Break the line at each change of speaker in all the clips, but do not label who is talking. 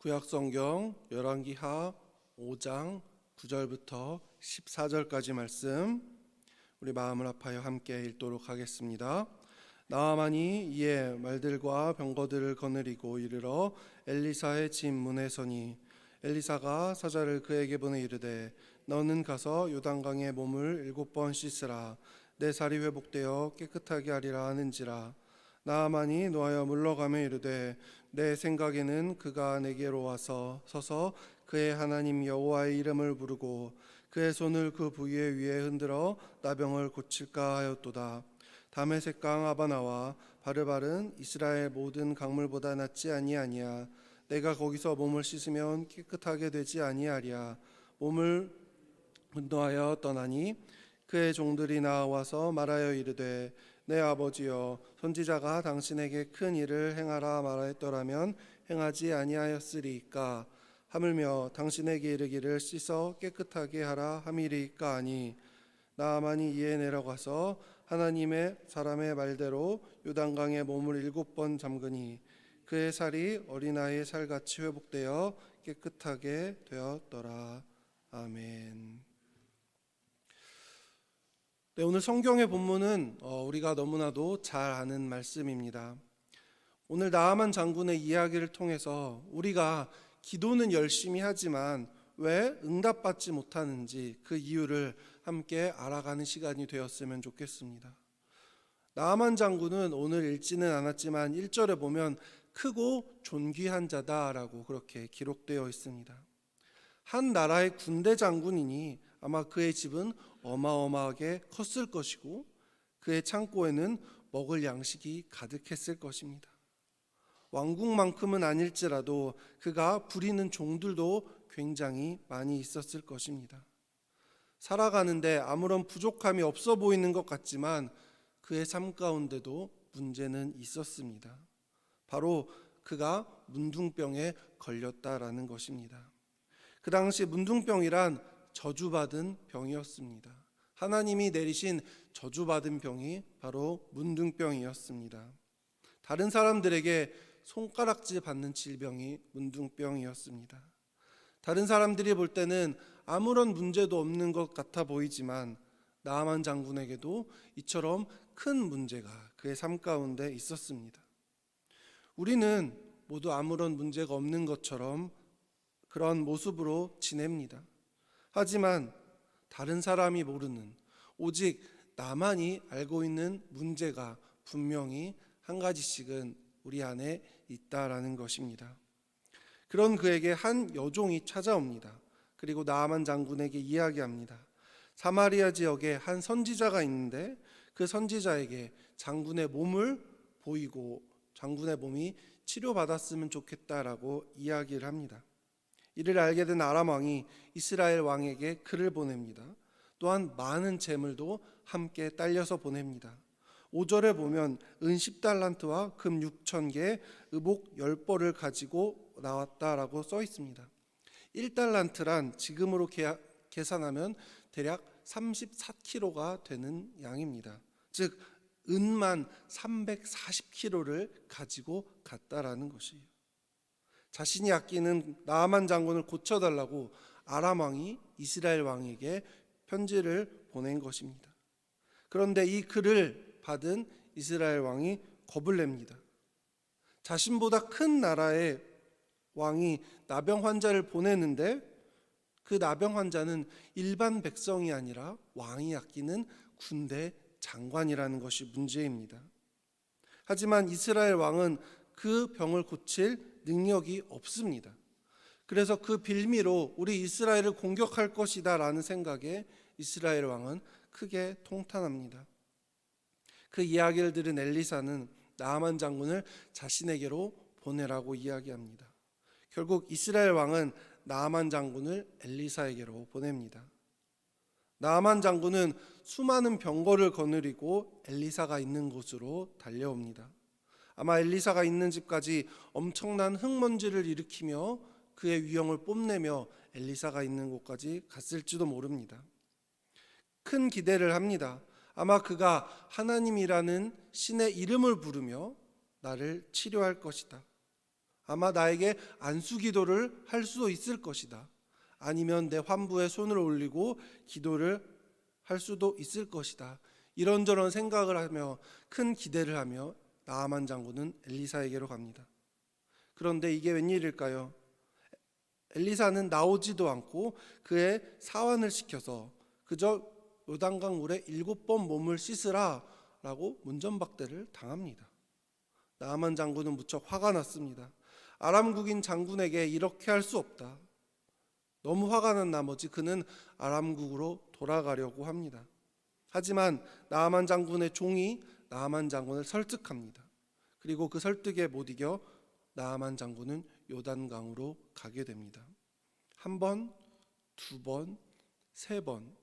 구약성경 열왕기하 5장 9절부터 14절까지 말씀, 우리 마음을 합하여 함께 읽도록 하겠습니다. 나아만이 이에 말들과 병거들을 거느리고 이르러 엘리사의 집 문에 서니 엘리사가 사자를 그에게 보내 이르되 너는 가서 요단강에 몸을 7번 씻으라. 내 살이 회복되어 깨끗하게 하리라 하는지라. 나아만이 노하여 물러가며 이르되 내 생각에는 그가 내게로 와서 서서 그의 하나님 여호와의 이름을 부르고 그의 손을 그 부위 위에 흔들어 나병을 고칠까 하였도다. 다메섹강 아바나와 바르바른 이스라엘 모든 강물보다 낫지 아니하니야. 내가 거기서 몸을 씻으면 깨끗하게 되지 아니하리야. 몸을 분노하여 떠나니 그의 종들이 나와서 말하여 이르되 내 아버지여, 선지자가 당신에게 큰 일을 행하라 말하였더라면 행하지 아니하였으리이까. 하물며 당신에게 이르기를 씻어 깨끗하게 하라 함이리이까 하니, 나아만이 이에 내려가서 하나님의 사람의 말대로 요단강에 몸을 7번 잠그니 그의 살이 어린아이의 살같이 회복되어 깨끗하게 되었더라. 아멘. 네, 오늘 성경의 본문은 우리가 너무나도 잘 아는 말씀입니다. 오늘 나아만 장군의 이야기를 통해서 우리가 기도는 열심히 하지만 왜 응답받지 못하는지 그 이유를 함께 알아가는 시간이 되었으면 좋겠습니다. 나아만 장군은 오늘 읽지는 않았지만 1절에 보면 크고 존귀한 자다라고 그렇게 기록되어 있습니다. 한 나라의 군대 장군이니 아마 그의 집은 어마어마하게 컸을 것이고 그의 창고에는 먹을 양식이 가득했을 것입니다. 왕국만큼은 아닐지라도 그가 부리는 종들도 굉장히 많이 있었을 것입니다. 살아가는데 아무런 부족함이 없어 보이는 것 같지만 그의 삶 가운데도 문제는 있었습니다. 바로 그가 문둥병에 걸렸다라는 것입니다. 그 당시 문둥병이란 저주받은 병이었습니다. 하나님이 내리신 저주받은 병이 바로 문둥병이었습니다. 다른 사람들에게 손가락질 받는 질병이 문둥병이었습니다. 다른 사람들이 볼 때는 아무런 문제도 없는 것 같아 보이지만 나아만 장군에게도 이처럼 큰 문제가 그의 삶 가운데 있었습니다. 우리는 모두 아무런 문제가 없는 것처럼 그런 모습으로 지냅니다. 하지만 다른 사람이 모르는, 오직 나만이 알고 있는 문제가 분명히 한 가지씩은 우리 안에 있다라는 것입니다. 그런 그에게 한 여종이 찾아옵니다. 그리고 나아만 장군에게 이야기합니다. 사마리아 지역에 한 선지자가 있는데 그 선지자에게 장군의 몸을 보이고 장군의 몸이 치료받았으면 좋겠다라고 이야기를 합니다. 이를 알게 된 아람 왕이 이스라엘 왕에게 글을 보냅니다. 또한 많은 재물도 함께 딸려서 보냅니다. 5절에 보면 은 10달란트와 금 6,000개, 의복 10벌을 가지고 나왔다라고 써 있습니다. 1달란트란 지금으로 계산하면 대략 34kg가 되는 양입니다. 즉 은만 340kg를 가지고 갔다라는 것이에요. 자신이 아끼는 나아만 장군을 고쳐달라고 아람 왕이 이스라엘 왕에게 편지를 보낸 것입니다. 그런데 이 글을 받은 이스라엘 왕이 겁을 냅니다. 자신보다 큰 나라의 왕이 나병 환자를 보내는데 그 나병 환자는 일반 백성이 아니라 왕이 아끼는 군대 장관이라는 것이 문제입니다. 하지만 이스라엘 왕은 그 병을 고칠 능력이 없습니다. 그래서 그 빌미로 우리 이스라엘을 공격할 것이다 라는 생각에 이스라엘 왕은 크게 통탄합니다. 그 이야기를 들은 엘리사는 나아만 장군을 자신에게로 보내라고 이야기합니다. 결국 이스라엘 왕은 나아만 장군을 엘리사에게로 보냅니다. 나아만 장군은 수많은 병거를 거느리고 엘리사가 있는 곳으로 달려옵니다. 아마 엘리사가 있는 집까지 엄청난 흙먼지를 일으키며 그의 위형을 뽐내며 엘리사가 있는 곳까지 갔을지도 모릅니다. 큰 기대를 합니다. 아마 그가 하나님이라는 신의 이름을 부르며 나를 치료할 것이다. 아마 나에게 안수 기도를 할 수도 있을 것이다. 아니면 내 환부에 손을 올리고 기도를 할 수도 있을 것이다. 이런저런 생각을 하며 큰 기대를 하며 나아만 장군은 엘리사에게로 갑니다. 그런데 이게 웬일일까요? 엘리사는 나오지도 않고 그의 사환을 시켜서 그저 요단강 물에 7번 몸을 씻으라 라고 문전박대를 당합니다. 나아만 장군은 무척 화가 났습니다. 아람국인 장군에게 이렇게 할 수 없다. 너무 화가 난 나머지 그는 아람국으로 돌아가려고 합니다. 하지만 나아만 장군의 종이 나아만 장군을 설득합니다. 그리고 그 설득에 못 이겨 나아만 장군은 요단강으로 가게 됩니다. 1번, 2번, 3번,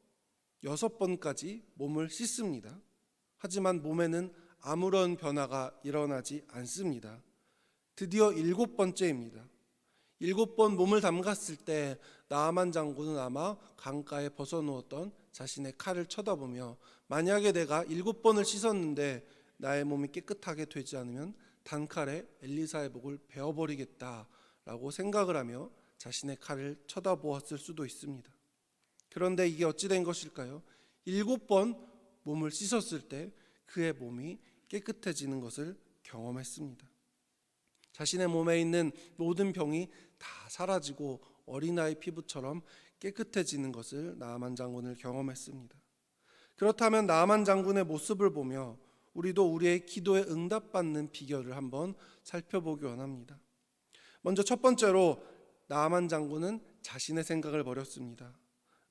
6번까지 몸을 씻습니다. 하지만 몸에는 아무런 변화가 일어나지 않습니다. 드디어 7번째입니다. 7번 몸을 담갔을 때 나아만 장군은 아마 강가에 벗어놓았던 자신의 칼을 쳐다보며 만약에 내가 7번을 씻었는데 나의 몸이 깨끗하게 되지 않으면 단칼에 엘리사의 목을 베어버리겠다라고 생각을 하며 자신의 칼을 쳐다보았을 수도 있습니다. 그런데 이게 어찌 된 것일까요? 7번 몸을 씻었을 때 그의 몸이 깨끗해지는 것을 경험했습니다. 자신의 몸에 있는 모든 병이 다 사라지고 어린아이 피부처럼 깨끗해지는 것을 나아만 장군을 경험했습니다. 그렇다면 나아만 장군의 모습을 보며 우리도 우리의 기도에 응답받는 비결을 한번 살펴보기 원합니다. 먼저 첫 번째로 나아만 장군은 자신의 생각을 버렸습니다.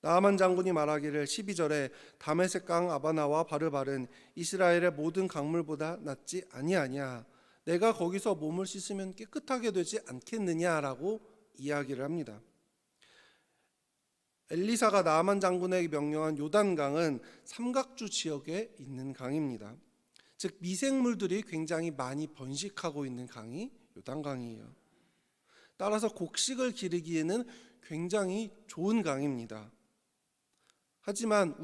나아만 장군이 말하기를 12절에 다메섹 강 아바나와 바르발은 이스라엘의 모든 강물보다 낫지 아니하냐, 내가 거기서 몸을 씻으면 깨끗하게 되지 않겠느냐라고 이야기를 합니다. 엘리사가 나아만 장군에게 명령한 요단강은 삼각주 지역에 있는 강입니다. 즉 미생물들이 굉장히 많이 번식하고 있는 강이 요단강이에요. 따라서 곡식을 기르기에는 굉장히 좋은 강입니다. 하지만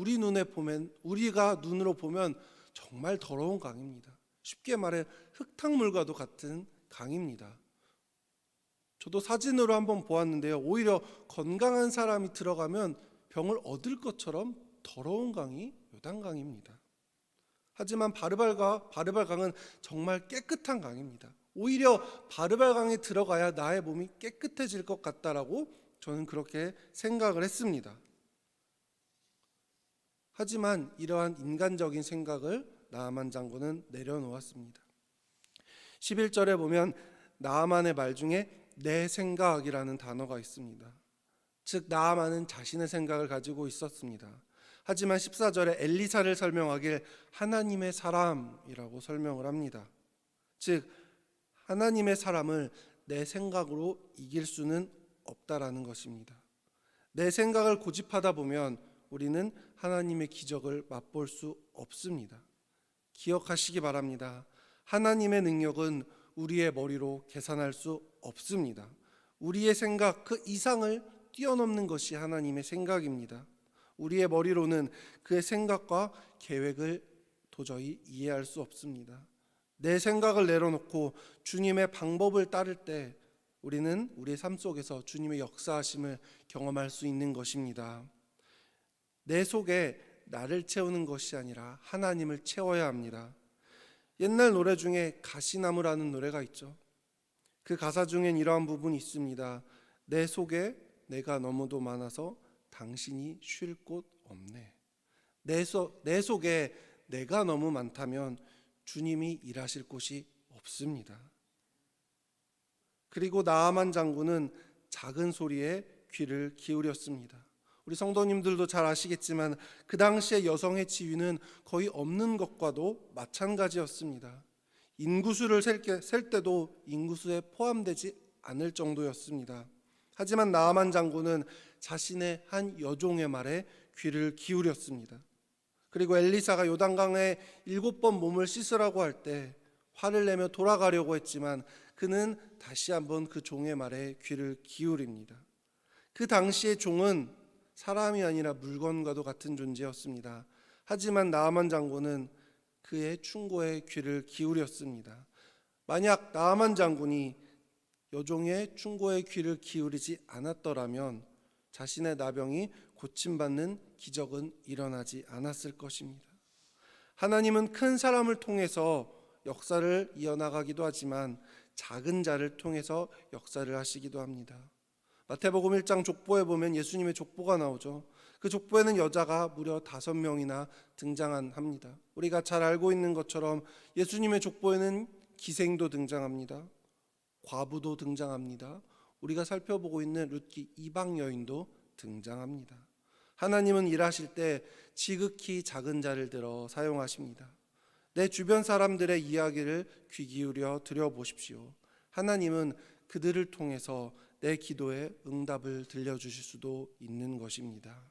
우리가 눈으로 보면 정말 더러운 강입니다. 쉽게 말해 흙탕물과도 같은 강입니다. 저도 사진으로 한번 보았는데요. 오히려 건강한 사람이 들어가면 병을 얻을 것처럼 더러운 강이 요단강입니다. 하지만 바르발강은 정말 깨끗한 강입니다. 오히려 바르발강에 들어가야 나의 몸이 깨끗해질 것 같다라고 저는 그렇게 생각을 했습니다. 하지만 이러한 인간적인 생각을 나아만 장군은 내려놓았습니다. 11절에 보면 나아만의 말 중에 내 생각이라는 단어가 있습니다. 즉 나아만은 자신의 생각을 가지고 있었습니다. 하지만 14절에 엘리사를 설명하길 하나님의 사람이라고 설명을 합니다. 즉 하나님의 사람을 내 생각으로 이길 수는 없다라는 것입니다. 내 생각을 고집하다 보면 우리는 하나님의 기적을 맛볼 수 없습니다. 기억하시기 바랍니다. 하나님의 능력은 우리의 머리로 계산할 수 없습니다. 우리의 생각 그 이상을 뛰어넘는 것이 하나님의 생각입니다. 우리의 머리로는 그의 생각과 계획을 도저히 이해할 수 없습니다. 내 생각을 내려놓고 주님의 방법을 따를 때 우리는 우리의 삶 속에서 주님의 역사하심을 경험할 수 있는 것입니다. 내 속에 나를 채우는 것이 아니라 하나님을 채워야 합니다. 옛날 노래 중에 가시나무라는 노래가 있죠. 그 가사 중엔 이러한 부분이 있습니다. 내 속에 내가 너무도 많아서 당신이 쉴 곳 없네. 내 속에 내가 너무 많다면 주님이 일하실 곳이 없습니다. 그리고 나아만 장군은 작은 소리에 귀를 기울였습니다. 우리 성도님들도 잘 아시겠지만 그 당시에 여성의 지위는 거의 없는 것과도 마찬가지였습니다. 인구수를 셀 때도 인구수에 포함되지 않을 정도였습니다. 하지만 나아만 장군은 자신의 한 여종의 말에 귀를 기울였습니다. 그리고 엘리사가 요단강에 7번 몸을 씻으라고 할 때 화를 내며 돌아가려고 했지만 그는 다시 한번 그 종의 말에 귀를 기울입니다. 그 당시의 종은 사람이 아니라 물건과도 같은 존재였습니다. 하지만 나아만 장군은 그의 충고에 귀를 기울였습니다. 만약 나아만 장군이 여종의 충고에 귀를 기울이지 않았더라면 자신의 나병이 고침받는 기적은 일어나지 않았을 것입니다. 하나님은 큰 사람을 통해서 역사를 이어나가기도 하지만 작은 자를 통해서 역사를 하시기도 합니다. 마태복음 1장 족보에 보면 예수님의 족보가 나오죠. 그 족보에는 여자가 무려 5명이나 등장합니다. 우리가 잘 알고 있는 것처럼 예수님의 족보에는 기생도 등장합니다. 과부도 등장합니다. 우리가 살펴보고 있는 룻기 이방 여인도 등장합니다. 하나님은 일하실 때 지극히 작은 자를 들어 사용하십니다. 내 주변 사람들의 이야기를 귀 기울여 들여보십시오. 하나님은 그들을 통해서 내 기도에 응답을 들려주실 수도 있는 것입니다.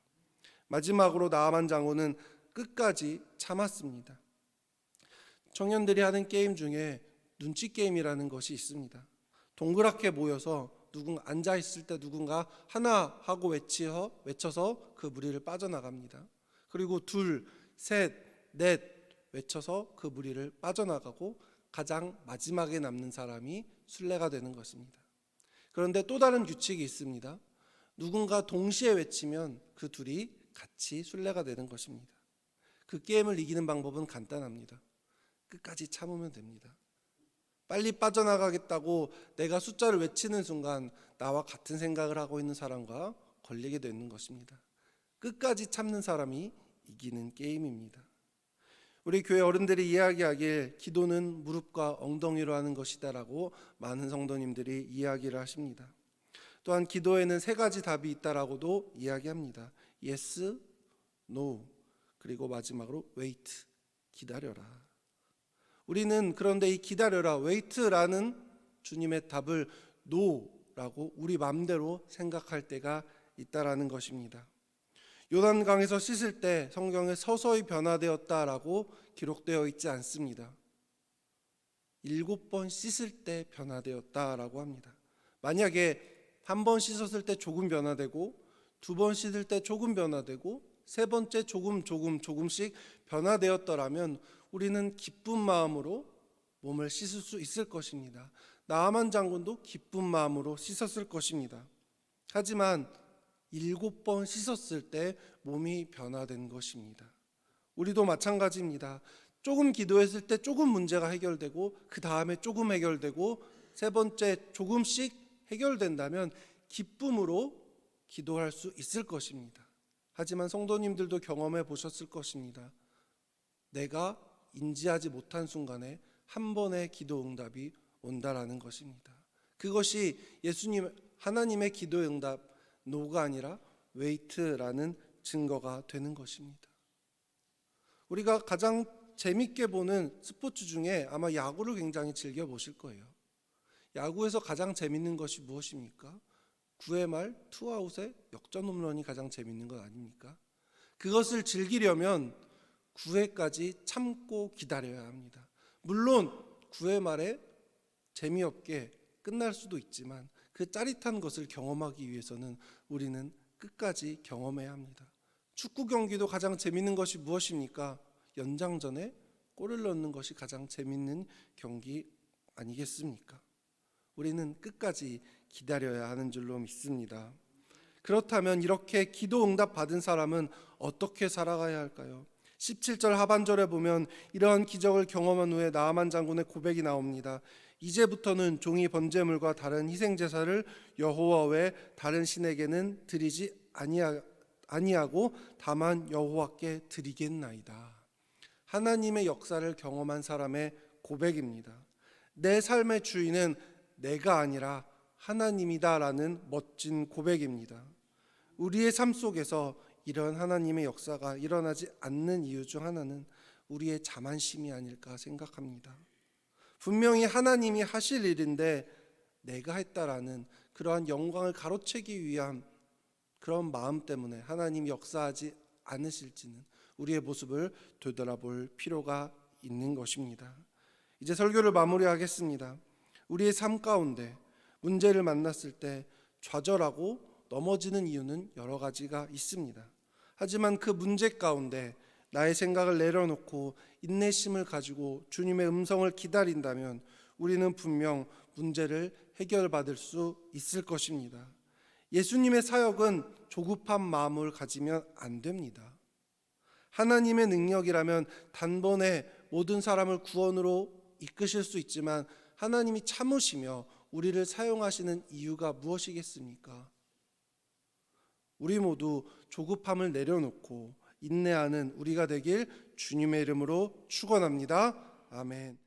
마지막으로 나아만 장군은 끝까지 참았습니다. 청년들이 하는 게임 중에 눈치 게임이라는 것이 있습니다. 동그랗게 모여서 앉아있을 때 누군가 하나 하고 외쳐서 그 무리를 빠져나갑니다. 그리고 둘, 셋, 넷 외쳐서 그 무리를 빠져나가고 가장 마지막에 남는 사람이 순례가 되는 것입니다. 그런데 또 다른 규칙이 있습니다. 누군가 동시에 외치면 그 둘이 같이 순례가 되는 것입니다. 그 게임을 이기는 방법은 간단합니다. 끝까지 참으면 됩니다. 빨리 빠져나가겠다고 내가 숫자를 외치는 순간 나와 같은 생각을 하고 있는 사람과 걸리게 되는 것입니다. 끝까지 참는 사람이 이기는 게임입니다. 우리 교회 어른들이 이야기하길 기도는 무릎과 엉덩이로 하는 것이다라고 많은 성도님들이 이야기를 하십니다. 또한 기도에는 3가지 답이 있다라고도 이야기합니다. Yes, No, 그리고 마지막으로 Wait, 기다려라. 우리는 그런데 이 기다려라, Wait라는 주님의 답을 No라고 우리 마음대로 생각할 때가 있다라는 것입니다. 요단강에서 씻을 때 성경에 서서히 변화되었다라고 기록되어 있지 않습니다. 7번 씻을 때 변화되었다라고 합니다. 만약에 한 번 씻었을 때 조금 변화되고 2번 씻을 때 조금 변화되고 3번째 조금씩 변화되었더라면 우리는 기쁜 마음으로 몸을 씻을 수 있을 것입니다. 나아만 장군도 기쁜 마음으로 씻었을 것입니다. 하지만 7번 씻었을 때 몸이 변화된 것입니다. 우리도 마찬가지입니다. 조금 기도했을 때 조금 문제가 해결되고 그 다음에 조금 해결되고 3번째 조금씩 해결된다면 기쁨으로 기도할 수 있을 것입니다. 하지만 성도님들도 경험해 보셨을 것입니다. 내가 인지하지 못한 순간에 한 번의 기도 응답이 온다라는 것입니다. 그것이 하나님의 기도 응답 노가 아니라 웨이트라는 증거가 되는 것입니다. 우리가 가장 재밌게 보는 스포츠 중에 아마 야구를 굉장히 즐겨 보실 거예요. 야구에서 가장 재밌는 것이 무엇입니까? 9회 말 투아웃의 역전 홈런이 가장 재밌는 것 아닙니까? 그것을 즐기려면 9회까지 참고 기다려야 합니다. 물론 9회 말에 재미없게 끝날 수도 있지만 그 짜릿한 것을 경험하기 위해서는 우리는 끝까지 경험해야 합니다. 축구 경기도 가장 재밌는 것이 무엇입니까? 연장전에 골을 넣는 것이 가장 재밌는 경기 아니겠습니까? 우리는 끝까지 기다려야 하는 줄로 믿습니다. 그렇다면 이렇게 기도 응답 받은 사람은 어떻게 살아가야 할까요? 17절 하반절에 보면 이러한 기적을 경험한 후에 나아만 장군의 고백이 나옵니다. 이제부터는 종이 번제물과 다른 희생제사를 여호와 외 다른 신에게는 드리지 아니하고 다만 여호와께 드리겠나이다. 하나님의 역사를 경험한 사람의 고백입니다. 내 삶의 주인은 내가 아니라 하나님이다라는 멋진 고백입니다. 우리의 삶 속에서 이런 하나님의 역사가 일어나지 않는 이유 중 하나는 우리의 자만심이 아닐까 생각합니다. 분명히 하나님이 하실 일인데 내가 했다라는 그러한 영광을 가로채기 위한 그런 마음 때문에 하나님이 역사하지 않으실지는 우리의 모습을 되돌아볼 필요가 있는 것입니다. 이제 설교를 마무리하겠습니다. 우리의 삶 가운데 문제를 만났을 때 좌절하고 넘어지는 이유는 여러 가지가 있습니다. 하지만 그 문제 가운데 나의 생각을 내려놓고 인내심을 가지고 주님의 음성을 기다린다면 우리는 분명 문제를 해결받을 수 있을 것입니다. 예수님의 사역은 조급한 마음을 가지면 안 됩니다. 하나님의 능력이라면 단번에 모든 사람을 구원으로 이끄실 수 있지만 하나님이 참으시며 우리를 사용하시는 이유가 무엇이겠습니까? 우리 모두 조급함을 내려놓고 인내하는 우리가 되길 주님의 이름으로 축원합니다. 아멘.